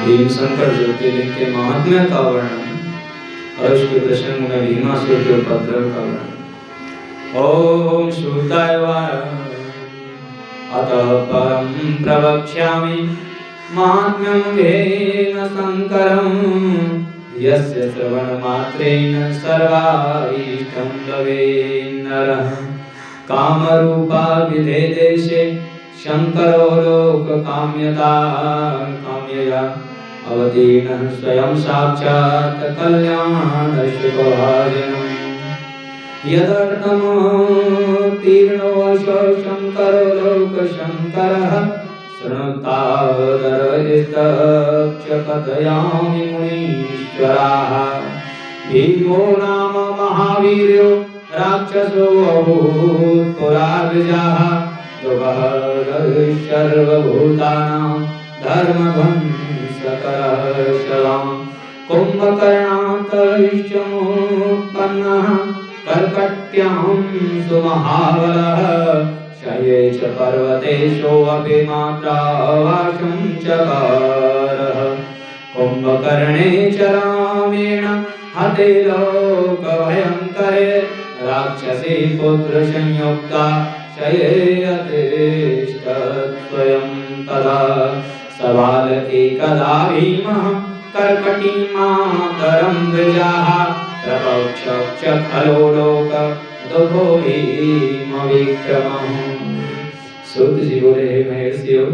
भीमशंकर ज्योतिर्लिंग के महात्म्य का वर्णन और उसके प्रसंग में भीमासुर के उपद्रव का वर्णन। ओम श्रुताय अतः परम प्रवक्ष्यामि महात्म्यं भीमशंकरं यस्य श्रवणमात्रेण सर्वाभीष्टं लभेत् नरः। कामरूपा विधेदेशे शंकरो लोककाम्यया अवतीर्णः स्वयं साक्षात् कल्याणशुभभाजनम्। यदर्थमोत्तीर्णो शंकरो लोकशंकरः शृणुतावदरस्तक्ष कथयामि मुनीश्वराः। भीमो नाम महावीर्यो राक्षसो अभूत् पुरार्जाः सर्वभूतानां धर्मध्वंसकरः शरां। कुम्भकर्णान्तरिक्षमुत्पन्नः कर्कट्यां सुमहाबलः शये च पर्वतेषोऽपि मात्रावासं चकारः। कुम्भकर्णे च रामेण हते लोकभयङ्करे राक्षसी पुत्रसंयुक्ता शयेयतिष्ठत् स्वयं तदा। सबालकेकदा भीमः कर्कटीमातरं वृजाः प्रपक्षक्ष खलो लोक दुःखो भीमविक्रमः। सूत जी बोले, हे महर्षियों,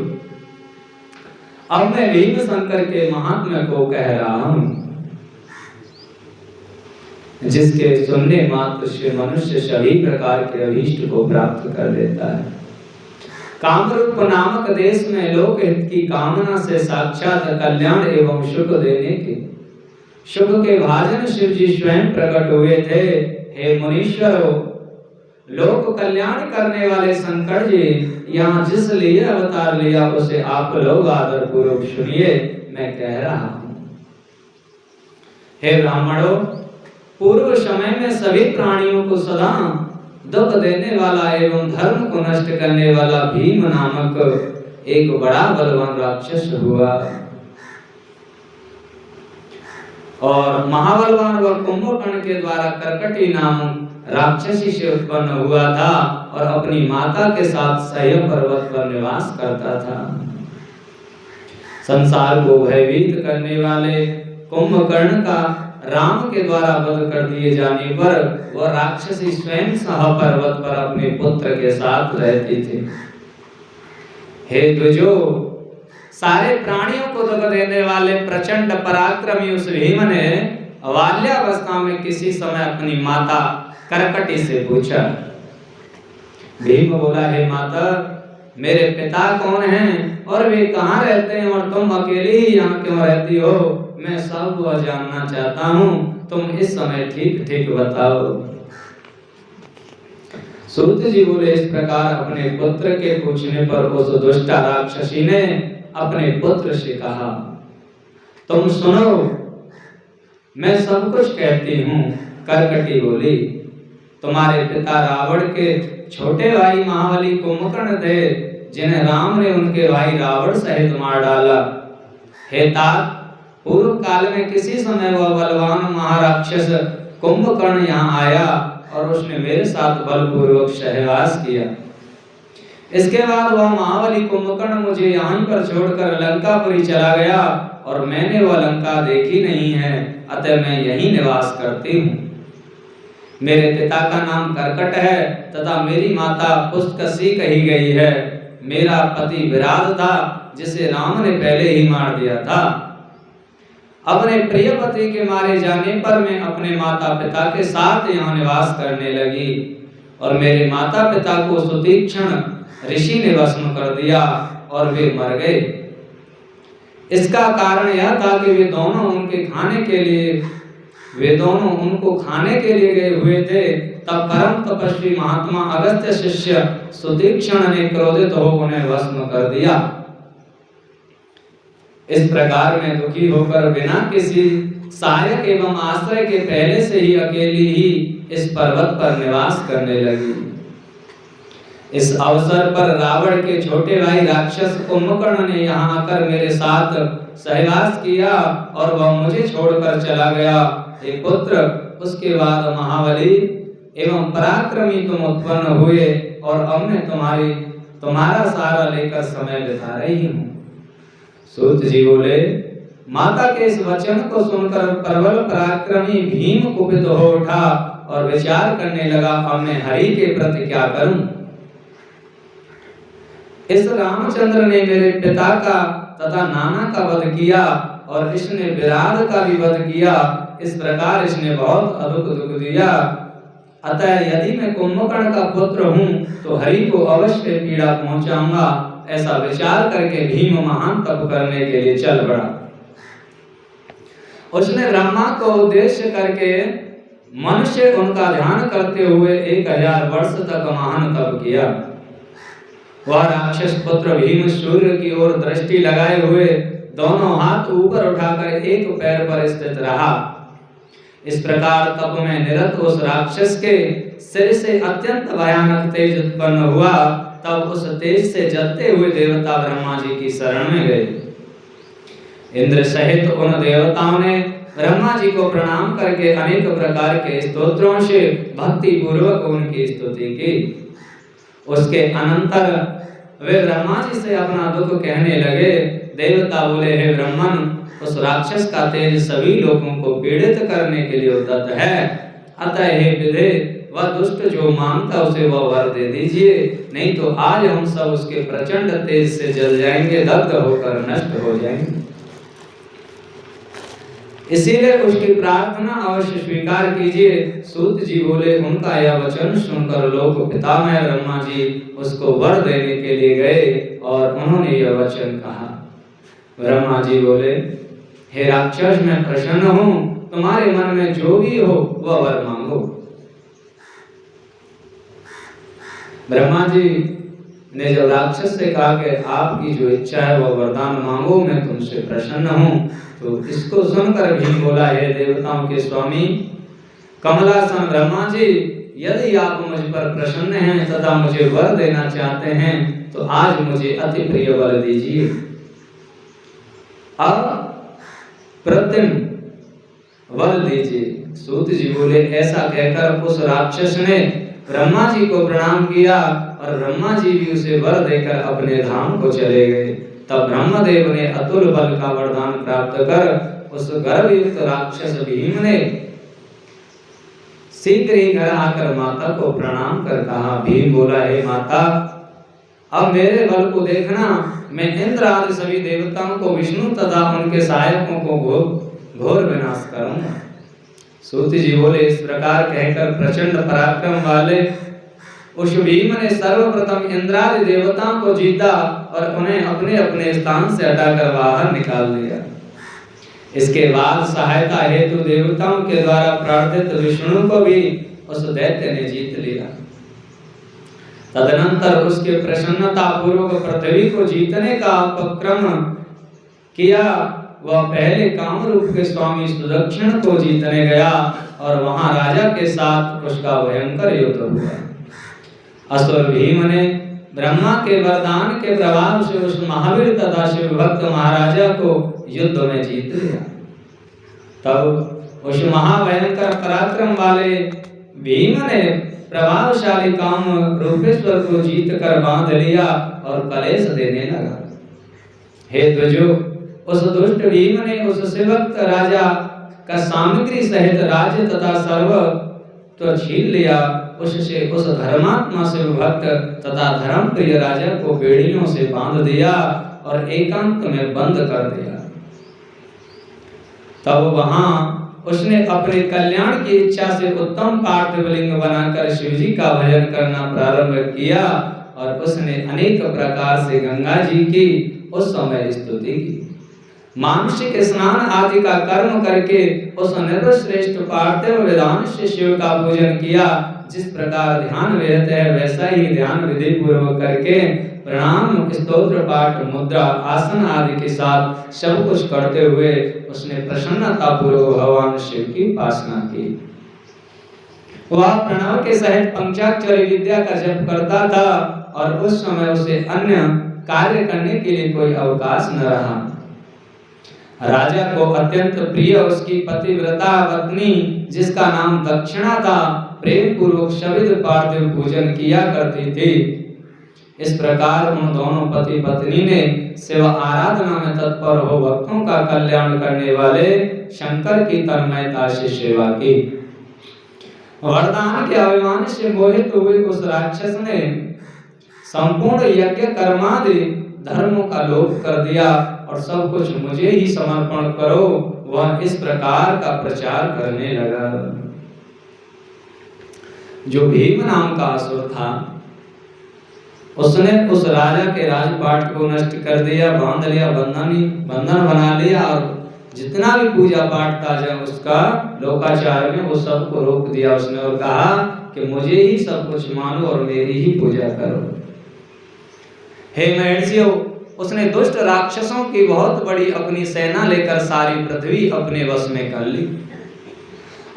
अब मैं भीमशंकर के महात्म्य को कह रहा हूं, जिसके सुनने मात्र से मनुष्य सभी प्रकार के अभीष्ट को प्राप्त कर देता है। कामरूप नामक देश में लोक हित की कामना से साक्षात कल्याण एवं सुख देने के सुख के भाजन शिव जी स्वयं प्रकट हुए थे। हे मुनीश्वरों, लोक कल्याण करने वाले शंकर जी यहाँ जिस लिए अवतार लिया उसे आप लोग आदर पूर्वक सुनिए, मैं कह रहा हूँ। हे ब्राह्मणों, पूर्व समय में सभी प्राणियों को सदा दुख देने वाला एवं धर्म को नष्ट करने वाला भीम नामक एक बड़ा बलवान राक्षस हुआ और महाबलवान वह कुंभकर्ण के द्वारा कर्कटी नाम राक्षसी से उत्पन्न हुआ था और अपनी माता के साथ सह्य पर्वत पर निवास करता था। संसार को भयभीत करने वाले कुंभकर्ण का राम के द्वारा वध कर दिए जाने पर वह राक्षसी स्वयं सह पर्वत पर अपने पुत्र के साथ रहती थी। हे द्विजो, सारे प्राणियों को दुख देने वाले प्रचंड पराक्रमी उस भीम ने बाल्यावस्था में किसी समय अपनी माता कर्कटी से पूछा। भीम बोला, हे माता, मेरे पिता कौन हैं और वे कहाँ रहते हैं और तुम अकेली ही यहाँ क्यों रहती हो? मैं सब वह जानना चाहता हूँ, तुम इस समय ठीक ठीक बताओ। सूत जी बोले, इस प्रकार अपने पुत्र के पूछने पर उस दुष्ट राक्षसी ने अपने पुत्र से कहा, तुम सुनो, मैं सब कुछ कहती हूँ। कर्कटी बोली, तुम्हारे पिता रावण के छोटे भाई महाबली कुंभकर्ण थे, जिन्हें राम ने उनके भाई रावण सहित मार डाला। हे तात, पूर्व काल में किसी समय वह बलवान महाराक्षस कुंभकर्ण यहाँ आया और उसने मेरे साथ बलपूर्वक सहवास किया। इसके बाद वह महाबली कुंभकर्ण मुझे यहाँ पर छोड़कर लंकापुरी चला गया और मैंने वह लंका देखी नहीं है, अतः मैं यहीं निवास करती हूँ। मेरे पिता का नाम कर्कट है तथा मेरी माता पुष्कसी कही गई है। मेरा पति विराट था, जिसे राम ने पहले ही मार दिया था। अपने प्रिय पति के मारे जाने पर मैं अपने माता पिता के साथ यहाँ निवास करने लगी और मेरे माता पिता को सुतीक्ष्ण ऋषि ने भस्म कर दिया और वे मर गए। इसका कारण यह था कि वे दोनों उनको खाने के लिए गए हुए थे। तब परम तपस्वी महात्मा अगस्त्य शिष्य सुतीक्ष्ण ने क्रोधित हो उन्हें भस्म कर दिया। इस प्रकार मैं दुखी होकर बिना किसी सहायक एवं आश्रय के पहले से ही अकेली ही इस पर्वत पर निवास करने लगी। इस अवसर पर रावण के छोटे भाई राक्षस कुंभकर्ण ने यहाँ आकर मेरे साथ सहवास किया और वह मुझे छोड़कर चला गया। हे पुत्र, उसके बाद महाबली एवं पराक्रमी तुम उत्पन्न हुए और अब मैं तुम्हारा सहारा लेकर समय बिता रही हूँ। सूत जी बोले, माता के इस वचन को सुनकर प्रबल पराक्रमी भीम कुपित हो उठा और विचार करने लगा, अब मैं हरि के प्रति क्या करूं। इस रामचंद्र ने मेरे पिता का तथा नाना का वध किया और इसने विराट का भी वध किया। इस प्रकार इसने बहुत अधिक दुख दिया। अतः यदि मैं कुंभकर्ण का पुत्र हूँ तो हरि को अवश्य पीड़ा पहुंचाऊंगा। ऐसा विचार करके भीम महान तप करने के लिए चल पड़ा। उसने ब्रह्मा को उद्देश्य करके मनुष्य उनका ध्यान करते हुए 1000 वर्ष तक महान तप किया। वह राक्षस पुत्र भीम सूर्य की ओर दृष्टि लगाए हुए दोनों हाथ ऊपर उठाकर एक पैर पर स्थित रहा। इस प्रकार तप में निरत उस राक्षस के सिर से अत्यंत भयानक तेज उत्पन्न हुआ। तब उस तेज से जलते हुए देवता ब्रह्मा जी की शरण में गए। इंद्र सहित उन देवताओं ने ब्रह्मा जी को प्रणाम करके अनेक प्रकार के स्तोत्रों से भक्ति पूर्वक उनकी स्तुति की। उसके अनंतर वे ब्रह्मा जी से अपना दुख कहने लगे। देवता बोले, हे ब्रह्मन, उस राक्षस का तेज सभी लोगों को पीड़ित करने के लिए उद्यत है। अतः हे विदे, वह दुष्ट जो मांगता उसे वह वर दे दीजिए, नहीं तो आज हम सब उसके प्रचंड तेज से जल जाएंगे, दग्ध होकर नष्ट हो जाएंगे। इसीलिए उसकी प्रार्थना अवश्य स्वीकार कीजिए। सूत जी बोले, उनका यह वचन सुनकर लोक पितामह ब्रह्मा जी उसको वर देने के लिए गए और उन्होंने यह वचन कहा। ब्रह्मा जी बोले, हे राक्षस, मैं प्रसन्न हूँ, तुम्हारे मन में जो भी हो वह वर मांगो। ब्रह्मा जी ने जब राक्षस से कहा कि आपकी जो इच्छा है वह वरदान मांगो, मैं तुमसे प्रसन्न हूँ, तो इसको सुनकर भीम बोला, हे देवताओं के स्वामी कमलासन ब्रह्मा जी, यदि आप मुझ पर प्रसन्न हैं तथा मुझे वर देना चाहते हैं तो आज मुझे अति प्रिय वर दीजिए। अप्रतिम वर दीजिए। सूत जी बोले, ऐसा कहकर उस राक्षस ने ब्रह्मा जी को प्रणाम किया और ब्रह्मा जी भी उसे वर देकर अपने धाम को चले गए। तब ब्रह्मदेव ने अतुल बल का वरदान प्राप्त कर उस गर्भयुक्त राक्षस भीम ने शीघ्र ही घर आकर माता को प्रणाम कर कहा। भीम बोला, हे माता, अब मेरे बल को देखना, मैं इंद्र आदि सभी देवताओं को, विष्णु तथा उनके सहायकों को घोर विनाश करूंगा। सूत जी बोले, इस प्रकार कहकर प्रचंड पराक्रम वाले उस भीम ने सर्वप्रथम इंद्रादि देवताओं को जीता और उन्हें अपने अपने स्थान से हटाकर बाहर निकाल दिया। इसके बाद सहायता हेतु देवताओं के द्वारा प्रार्थित विष्णु को भी उस दैत्य ने जीत लिया। तदनंतर उसके प्रसन्नता पूर्वक पृथ्वी को जीतने का उपक्रम किया। वह पहले कामरूप के स्वामी सुदक्षिण को जीतने गया और वहां राजा के साथ उसका भयंकर युद्ध हुआ। असुर भीम ने ब्रह्मा के वरदान के प्रभाव से उस महावीर तथा शिव भक्त महाराजा को युद्ध में जीत लिया। तब उस महाभयंकर पराक्रम वाले भीम ने प्रभावशाली काम रूपेश्वर को जीत कर बांध लिया और कलेश देने लगा। हे द्विजो, उस दुष्ट भीम ने उस शिवभक्त राजा का सामग्री सहित राज्य तथा सर्व तो छीन लिया। उससे उस धर्मात्मा शिव भक्त तथा धर्म प्रिय राजा को बेड़ियों से बांध दिया और एकांत में बंद कर दिया। तब वहां उसने अपने कल्याण की इच्छा से उत्तम पार्थिव लिंग बनाकर शिव जी का भजन करना प्रारंभ किया और उसने अनेक प्रकार से गंगा जी की उस समय स्तुति की। मानसिक स्नान आदि का कर्म करके उस निर्वश्रेष्ठ पार्थिव विधान से शिव का पूजन किया। जिस प्रकार ध्यान विरत है वैसा ही ध्यान विधि पूर्वक करके प्रणाम, स्तोत्र पाठ, मुद्रा, आसन आदि के साथ सब कुछ करते हुए उसने प्रसन्नता पूर्वक भगवान शिव की उपासना की। वह प्रणव के सहित पंचाक्षरी विद्या का जप करता था और उस समय उसे अन्य कार्य करने के लिए कोई अवकाश न रहा। राजा को अत्यंत प्रिय उसकी पतिव्रता पत्नी, जिसका नाम दक्षिणा था, प्रेम पूर्वक सविध पार्थिव पूजन किया करती थी। इस प्रकार उन दोनों पति पत्नी ने शिव आराधना में तत्पर हो भक्तों का कल्याण करने वाले शंकर की तन्मयता से सेवा की। वरदान के अभिमान से मोहित हुए उस राक्षस ने संपूर्ण यज्ञ कर्मादि धर्मों का लोप कर दिया और सब कुछ मुझे ही समर्पण करो, वह इस प्रकार का प्रचार करने लगा। जो भीम नाम का असुर था, उसने उस राजा के राजपाट को नष्ट कर दिया, बांध लिया, बंधन बना लिया और जितना भी पूजा पाठ था जब उसका लोकाचार में, वो सबको रोक दिया उसने और कहा कि मुझे ही सब कुछ मानो और मेरी ही पूजा करो। हे महर्षियों, उसने दुष्ट राक्षसों की बहुत बड़ी अपनी सेना लेकर सारी पृथ्वी अपने वश में कर ली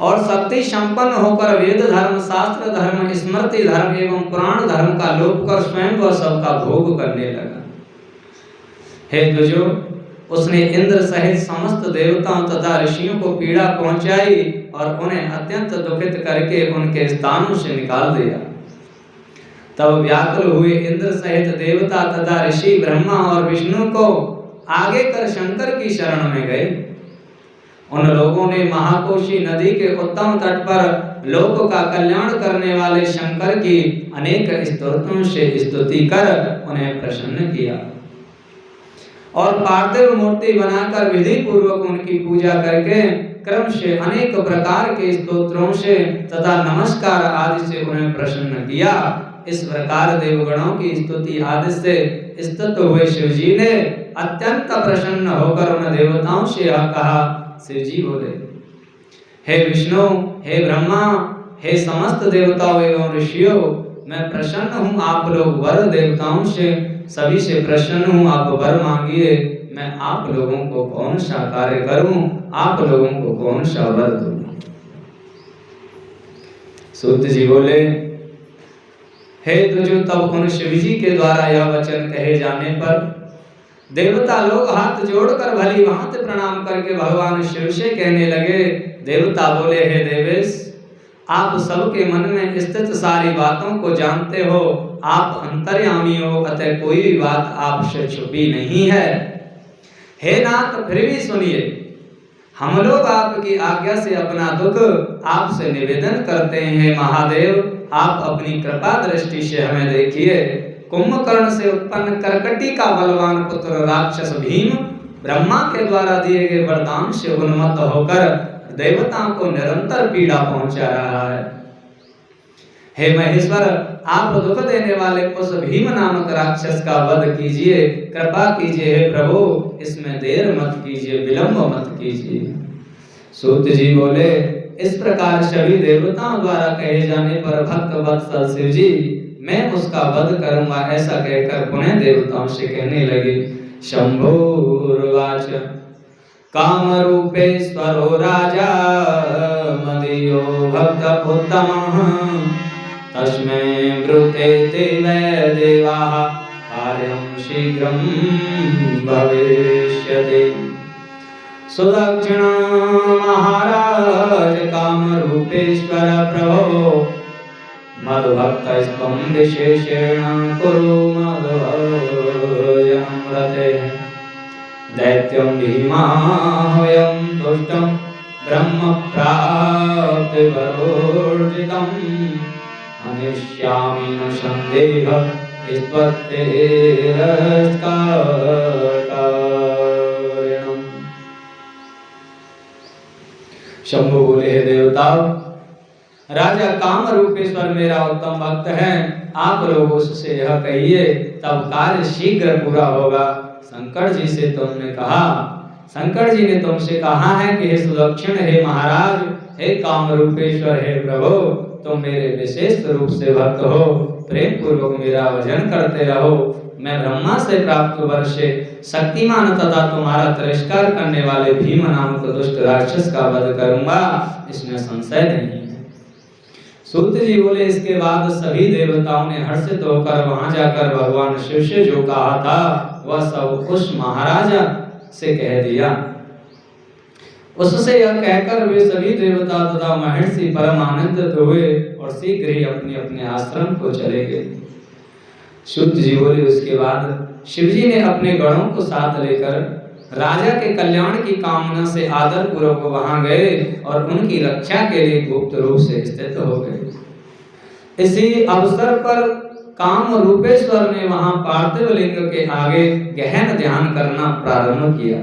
और शक्ति संपन्न होकर वेद धर्म, शास्त्र धर्म, स्मृति धर्म एवं पुराण धर्म का लोप कर स्वयं वह सबका भोग करने लगा। हे द्विजो, उसने इंद्र सहित समस्त देवताओं तथा ऋषियों को पीड़ा पहुंचाई और उन्हें अत्यंत दुखित करके उनके स्थानों से निकाल दिया। तब व्याकुल हुए इंद्र सहित देवता तथा ऋषि ब्रह्मा और विष्णु को आगे कर शंकर की शरण में गए। उन लोगों ने महाकोशी नदी के उत्तम तट पर लोक का कल्याण करने वाले शंकर की अनेक स्तोत्रों से स्तुति कर उन्हें प्रसन्न किया और पार्थिव मूर्ति बनाकर विधि पूर्वक उनकी पूजा करके क्रम से अनेक प्रकार के स्तोत्रों से तथा नमस्कार आदि से उन्हें प्रसन्न किया। इस प्रकार देवगणों की स्तुति आदि से स्तुत हुए शिवजी ने अत्यंत प्रसन्न होकर उन देवताओं से कहा। शिवजी बोले, हे विष्णु, हे ब्रह्मा, हे समस्त देवताओं एवं ऋषियों, मैं प्रसन्न हूँ। आप लोग वर देवताओं से सभी से प्रसन्न हूँ, आप वर मांगिए, मैं आप लोगों को कौन सा कार्य करूं, आप लोगों को कौन सा वर दूं। सूत जी बोले, हे द्विजो, तब उन शिवजी के द्वारा यह वचन कहे जाने पर देवता लोग हाथ जोड़कर भली भांति प्रणाम करके भगवान शिव से कहने लगे। देवता बोले, हे देवेश, आप सबके मन में स्थित सारी बातों को जानते हो, आप अंतर्यामी हो, अतः कोई भी बात आपसे छुपी नहीं है। हे नाथ, फिर भी सुनिए, हम लोग आपकी आज्ञा से अपना दुख आपसे निवेदन करते हैं। महादेव, आप अपनी कृपा दृष्टि से हमें देखिए। कुंभकर्ण से उत्पन्न करकटी का बलवान पुत्र राक्षस भीम ब्रह्मा के द्वारा दिए गए वरदान से उन्मत्त होकर देवताओं को निरंतर पीड़ा पहुंचा रहा है। हे महेश्वर, आप दुख देने वाले उस भीम नामक राक्षस का वध कीजिए, कृपा कीजिए। हे प्रभु, इसमें देर मत कीजिए, विलंब मत कीजिए। सूत जी बोले, इस प्रकार सभी देवताओं द्वारा कहे जाने पर भक्त वत्सल शिव जी, मैं उसका वध करूंगा, ऐसा कहकर पुनः देवताओं से कहने लगे। शंभुर्वाच, कामरूपेश्वरो राजा मदीयो भक्त उत्तमः, तस्मै ब्रूते ते वै देवाः, कार्यं शीघ्रं भविष्यति। सुदक्षिण महाराज कामरूपेश्वर प्रभो, मद्भक्तस्त्वं विशेषेण कुरु मद्भजनं रते। दैत्यं भीमाह्वयं तुष्टं ब्रह्म प्राप्तिवरोर्जितम्, हनिष्यामि न संदेहः स्तवत्तेरस्कारणम्। शंभु बोले, हे देवता, राजा काम रूपेश्वर मेरा उत्तम भक्त है, आप लोग उससे यह कहिए, तब कार्य शीघ्र पूरा होगा। शंकर जी से तुमने कहा, शंकर जी ने तुमसे कहा है कि हे सुदक्षिण, हे महाराज, हे काम रूपेश्वर, हे प्रभु, तुम मेरे विशेष रूप से भक्त हो, प्रेम पूर्वक मेरा भजन करते रहो। मैं ब्रह्मा से प्राप्त वर से शक्तिमान तथा तुम्हारा तिरस्कार करने वाले भीम नामक दुष्ट राक्षस का वध करूंगा, इसमें संशय नहीं है। सूत जी बोले इसके बाद सभी देवताओं ने हर्षित होकर वहां जाकर भगवान शिव से जो कहा था वह सब उस महाराजा से कह दिया। उससे यह कहकर वे सभी देवता तथा महर्षि परम आनंदित हुए और शीघ्र ही अपने अपने आश्रम को चले गए। सूत जी बोले उसके बाद शिवजी ने अपने गणों को साथ लेकर राजा के कल्याण की कामना से आदर पूर्वक वहां गए और उनकी रक्षा के लिए गुप्त रूप से स्थित हो गए। इसी अवसर पर काम रूपेश्वर ने वहां पार्थिव लिंग के आगे गहन ध्यान करना प्रारंभ किया।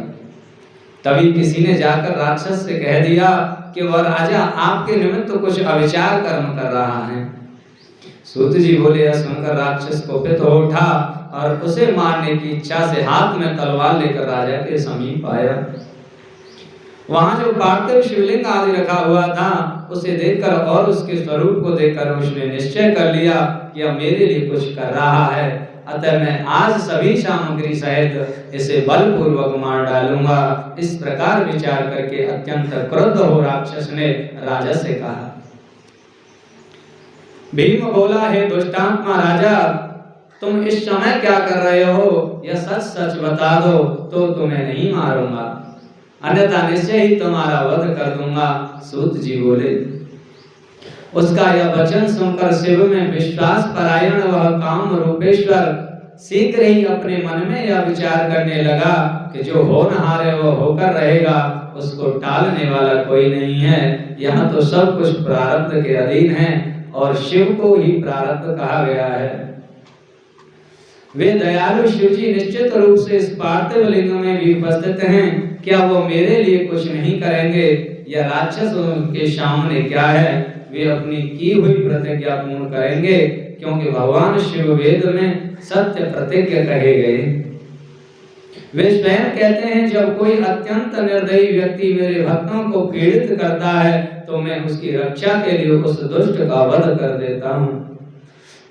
तभी किसी ने जाकर राक्षस से कह दिया कि वह राजा आपके निमित्त कुछ अविचार कर्म कर रहा है। सूत जी बोले यह सुनकर राक्षस कोपित हो उठा और उसे मारने की इच्छा से हाथ में तलवार लेकर राजा के समीप आया। वहां जो पार्थिव शिवलिंग आदि रखा हुआ था उसे देखकर और उसके स्वरूप को देखकर उसने निश्चय कर लिया कि यह मेरे लिए कुछ कर रहा है, अतः मैं आज सभी सामग्री सहित इसे बलपूर्वक मार डालूंगा। इस प्रकार विचार करके अत्यंत क्रुद्ध हो राक्षस ने राजा से कहा। भीम बोला हे दुष्टात्मा राजा, तुम इस समय क्या कर रहे हो? यह सच सच बता दो तो तुम्हें नहीं मारूंगा, अन्यथा निश्चय ही तुम्हारा वध कर दूंगा। सूत जी बोले। उसका यह वचन सुनकर शिव में विश्वास परायण वह काम रूपेश्वर शीघ्र ही अपने मन में यह विचार करने लगा कि जो होनहार है वो होकर रहेगा, उसको टालने वाला कोई नहीं है। यहाँ तो सब कुछ प्रारब्ध के अधीन है और शिव को ही प्रारब्ध कहा गया है। वे दयालु शिव जी निश्चित रूप से इस पार्थिव लिंग में भी उपस्थित हैं। क्या वो मेरे लिए कुछ नहीं करेंगे? यह राक्षस उनके सामने क्या है? वे अपनी की हुई प्रतिज्ञा पूर्ण करेंगे, क्योंकि भगवान शिव वेद में सत्य प्रतिज्ञा कहे गए। वे स्वयं कहते हैं जब कोई अत्यंत निर्दयी व्यक्ति मेरे भक्तों को पीड़ित करता है तो मैं उसकी रक्षा के लिए उस दुष्ट का वध कर देता हूँ,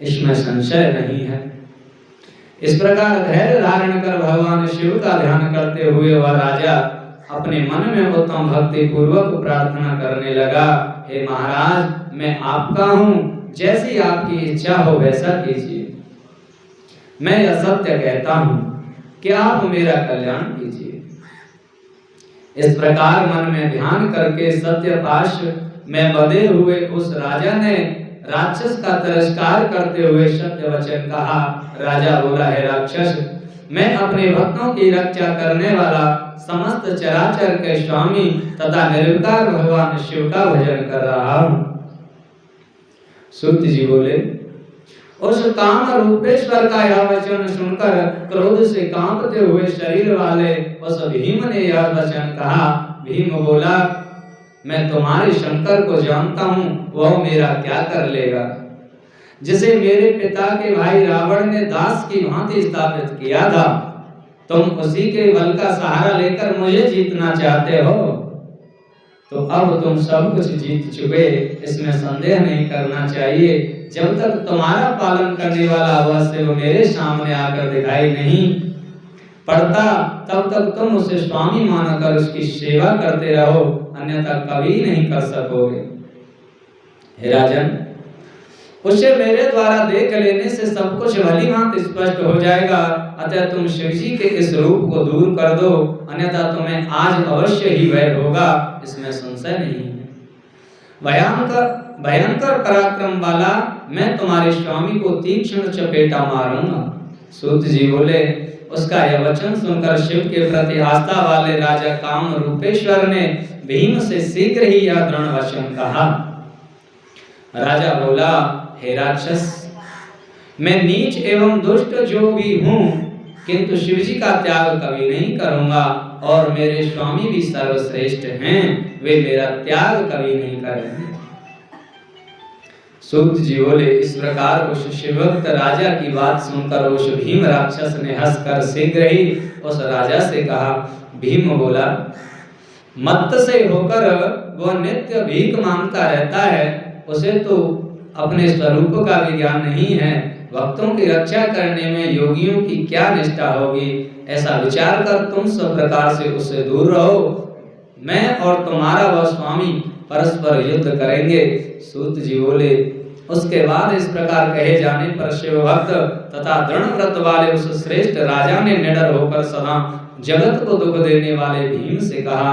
इसमें संशय नहीं है। इस प्रकार धैर्य धारण कर भगवान शिव का ध्यान करते हुए वह राजा अपने मन में उत्तम भक्ति पूर्वक प्रार्थना करने लगा। हे महाराज, मैं आपका हूँ, जैसी आपकी इच्छा हो वैसा कीजिए। मैं यह सत्य कहता हूँ कि आप मेरा कल्याण कीजिए। इस प्रकार मन में ध्यान करके सत्यपाश में बंधे हुए उस राजा ने राक्षस का तिरस्कार करते हुए सत्य वचन कहा। राजा बोला, हे राक्षस, मैं अपने भक्तों की रक्षा करने वाला समस्त चराचर के स्वामी तथा निर्विकार भगवान शिव का भजन कर रहा हूँ। सूत जी बोले। उस काम रूपेश्वर का यह वचन सुनकर क्रोध से कांपते हुए शरीर वाले उस भीम ने यह वचन कहा। भीम बोला, मैं तुम्हारे शंकर को जानता हूँ, वह मेरा क्या कर लेगा? जिसे मेरे पिता के भाई रावण ने दास की भांति स्थापित किया था, तुम उसी के बल का सहारा लेकर मुझे जीतना चाहते हो। तो अब तुम सब कुछ जीत चुके, इसमें संदेह नहीं करना चाहिए। जब तक तुम्हारा पालन करने वाला वह शिव मेरे सामने आकर दिखाई नहीं पड़ता, तब तक तुम उसे स्वामी मानकर उसकी सेवा करते रहो, अन्यथा कभी नहीं कर सकोगे। हे राजन, उसे मेरे द्वारा देख लेने से सब कुछ भली भांति स्पष्ट हो जाएगा, अतः तुम शिव जी के इस रूप को दूर कर दो, अन्यथा तुम्हें आज अवश्य ही भय होगा, इसमें संशय नहीं है। भयंकर पराक्रम वाला मैं तुम्हारे स्वामी को तीक्ष्ण चपेटा मारूंगा। सूत जी बोले। उसका यह वचन सुनकर शिव के प्रति आस्था वाले राजा काम रूपेश्वर ने भीम से शीघ्र ही यह दृढ़ वचन कहा। राजा बोला, हे राक्षस, मैं नीच एवं दुष्ट जो भी हूँ, किंतु शिव जी का त्याग कभी नहीं करूंगा, और मेरे स्वामी भी सर्वश्रेष्ठ हैं, वे मेरा त्याग कभी नहीं करेंगे। सूत जी बोले। इस प्रकार उस शिवभक्त राजा की बात सुनकर उस भीम राक्षस ने हंसकर शीघ्र ही उस राजा से कहा। भीम बोला, मत्त से होकर वह नित्य भीख मांगता रहता है, उसे तो अपने स्वरूप का भी ज्ञान नहीं है। भक्तों की रक्षा करने में योगियों की क्या निष्ठा होगी? ऐसा विचार कर तुम सब प्रकार से उससे दूर रहो। मैं और तुम्हारा वह स्वामी परस्पर युद्ध करेंगे। सूत जी बोले, उसके बाद इस प्रकार कहे जाने पर शिव भक्त तथा दृढ़ व्रत वाले उस श्रेष्ठ राजा ने निडर होकर सदा जगत को दुख देने वाले भीम से कहा।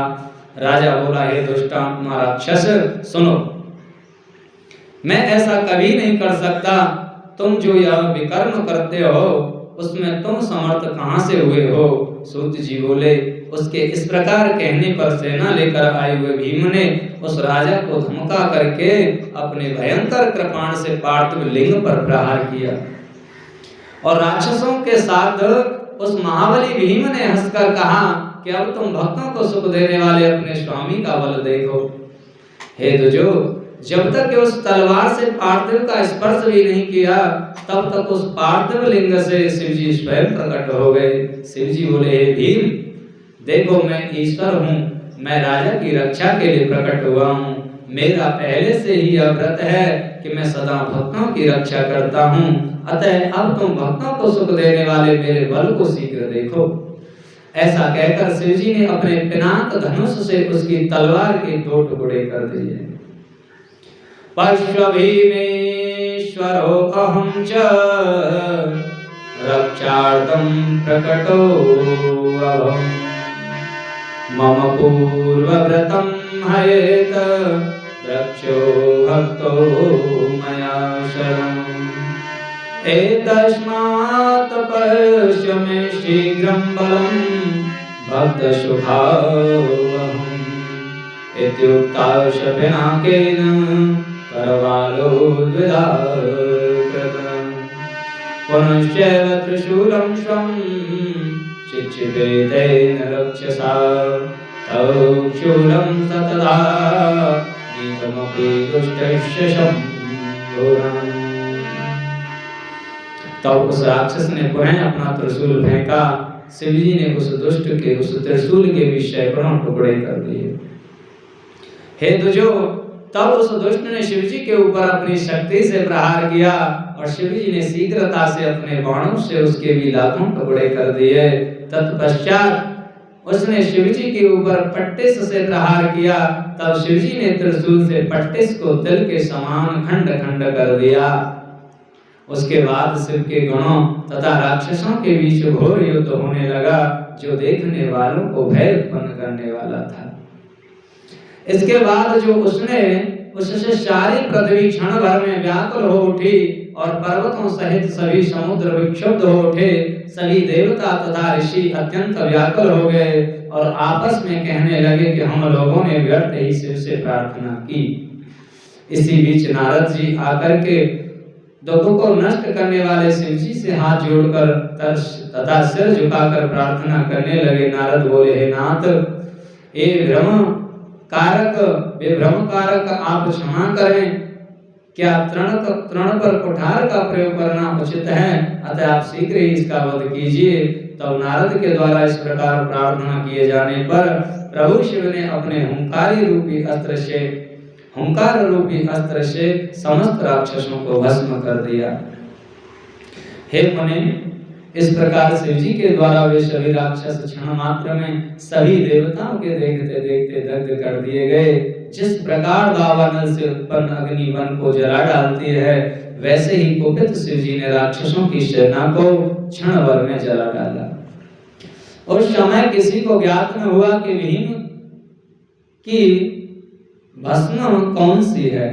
राजा बोला, हे दुष्टात्मा राक्षस, सुनो, मैं ऐसा कभी नहीं कर सकता। तुम जो यह विकर्म करते हो उसमें तुम समर्थ कहां से हुए हो? सूत जी बोले, उसके इस प्रकार कहने पर सेना लेकर आए हुए भीम ने उस राजा को धमका करके अपने भयंकर कृपाण से पार्थिव लिंग पर प्रहार किया। और राक्षसों के साथ उस महाबली भीम ने हंसकर कहा कि अब तुम भक्तों को सुख देने वाले अपने स्वामी का बल देखो। हे दुजो, जब तक कि उस तलवार से पार्थिव का स्पर्श भी नहीं किया तब तक उस पार्थिव लिंग से शिवजी स्वयं प्रकट हो गए। शिवजी बोले, हे भीम, देखो मैं ईश्वर हूँ, मैं राजा की रक्षा के लिए प्रकट हुआ हूँ। मेरा पहले से ही यह व्रत है कि मैं सदा भक्तों की रक्षा करता हूँ। अतः अब तुम भक्तों को सुख देने वाले मेरे बल को शीघ्र देखो। ऐसा कहकर शिवजी ने अपने पिनाक धनुष से उसकी तलवार के 2 टुकड़े कर दिए। पश्व भीमेश्वरो अहं च रक्षार्थं प्रकटो अभवम्। मम पूर्वव्रतं हयेत रक्षो भक्तो मया शरणम्। एतस्मात् पश्य मे शीघ्रं बलं भक्तसुखावहम्। इत्युक्ता शपिनाकेन करवालो द्विधाकृतम्। पुनश्चैव त्रिशूलं स्वं चिक्षिपेतेन रक्षसा तौ शूलं सतता नीतमपि दुष्टस्य शम्भुरम्। तब उस राक्षस ने पुनः अपना त्रिशूल फेंका। शिवजी ने उस दुष्ट के उस त्रिशूल के भी सैकड़ों टुकड़े कर दिए। हे दुजो, तब उस दुष्ट ने शिवजी के ऊपर अपनी शक्ति से प्रहार किया और शिवजी ने शीघ्रता से अपने बाणों से उसके भी लाखों टुकड़े कर दिए। तत्पश्चात उसने शिवजी के ऊपर पट्टिस से प्रहार किया। तब शिवजी ने त्रिशूल से पट्टिस को तिल के समान खंड खंड कर दिया। उसके बाद शिव के गणों तथा राक्षसों के बीच घोर युद्ध होने लगा, जो देखने वालों को भय उत्पन्न करने वाला था। इसके बाद जो उससे सारी पृथ्वी क्षण भर में व्याकुल हो उठी और पर्वतों सहित सभी समुद्र विक्षुब्ध हो उठे। सभी देवता तथा ऋषि अत्यंत व्याकुल हो गए और आपस में कहने लगे कि हम लोगों ने व्यर्थ ही शिव से प्रार्थना की। इसी बीच नारद जी आकर के दुखों को नष्ट करने वाले शिवजी से हाथ जोड़कर तथा सिर झुकाकर प्रार्थना करने लगे। नारद बोले, हे नाथ, हे विभ्रम कारक आप क्षमा करें। क्या तृण पर कुठार का प्रयोग करना उचित है? अतः आप शीघ्र ही इसका वध कीजिए। तब नारद के द्वारा इस प्रकार प्रार्थना किए जाने पर प्रभु शिव ने अपने हुंकार रूपी अस्त्र से समस्त राक्षसों को भस्म कर दिया। हे मुनि, इस प्रकार शिवजी के द्वारा वे सभी राक्षस क्षण मात्र में सभी देवताओं के देखते देखते दग्ध कर दिए गए। जिस प्रकार दावानल से उत्पन्न अग्नि वन को जला डालती है, वैसे ही कुपित शिवजी ने राक्षसों की सेना को क्षण भर में जला डाला। उस समय किसी को ज्ञात न हुआ कि भीम की भस्म कौन सी है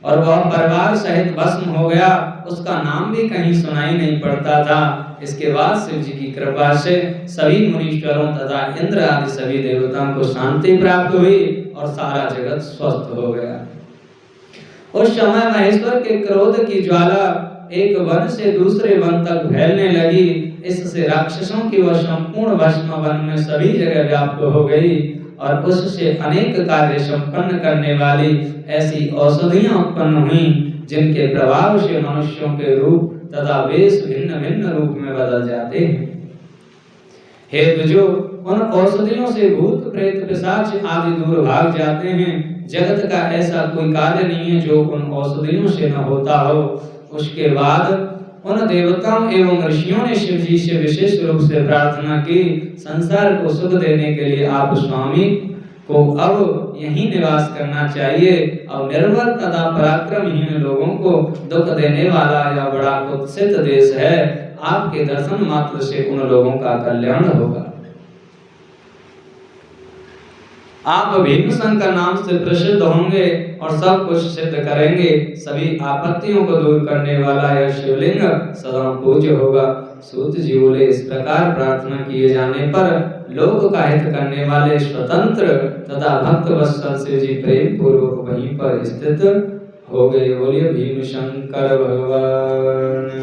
और वह परिवार सहित भस्म हो गया। उसका नाम भी कहीं सुनाई नहीं पड़ता था। इसके बाद शिव जी की कृपा से सभी मुनीश्वरों तथा इंद्र आदि सभी देवताओं को शांति प्राप्त हुई और सारा जगत स्वस्थ हो गया। उस समय महेश्वर के क्रोध की ज्वाला एक वन से दूसरे वन तक फैलने लगी। इससे राक्षसों की वह संपूर्ण भस्म वन में सभी जगह व्याप्त हो गई और उससे अनेक कार्य संपन्न करने वाली ऐसी औषधियां उत्पन्न हुई, जिनके प्रभाव से मनुष्यों के रूप तथा वेश भिन्न भिन्न रूप में बदल जाते हैं। हे दुजो, उन औषधियों से भूत प्रेत पिशाच आदि दूर भाग जाते हैं। जगत का ऐसा कोई कार्य नहीं है जो उन औषधियों से न होता हो। उसके बाद उन देवताओं एवं ऋषियों ने शिव जी से विशेष रूप से प्रार्थना की, संसार को सुख देने के लिए आप स्वामी को अब यहीं निवास करना चाहिए और निर्बल तथा पराक्रमहीन लोगों को दुख देने वाला यह बड़ा कुत्सित देश है। आपके दर्शन मात्र से उन लोगों का कल्याण होगा। आप भीमशंकर नाम से प्रसिद्ध होंगे और सब कुछ सिद्ध करेंगे। सभी आपत्तियों को दूर करने वाला यह शिवलिंग सदा पूज्य होगा। सूत जी बोले, इस प्रकार प्रार्थना किए जाने पर लोक का हित करने वाले स्वतंत्र तथा भक्त वत्सल शिव जी प्रेम पूर्वक वहीं पर स्थित हो गए। बोलिए भीमशंकर भगवान।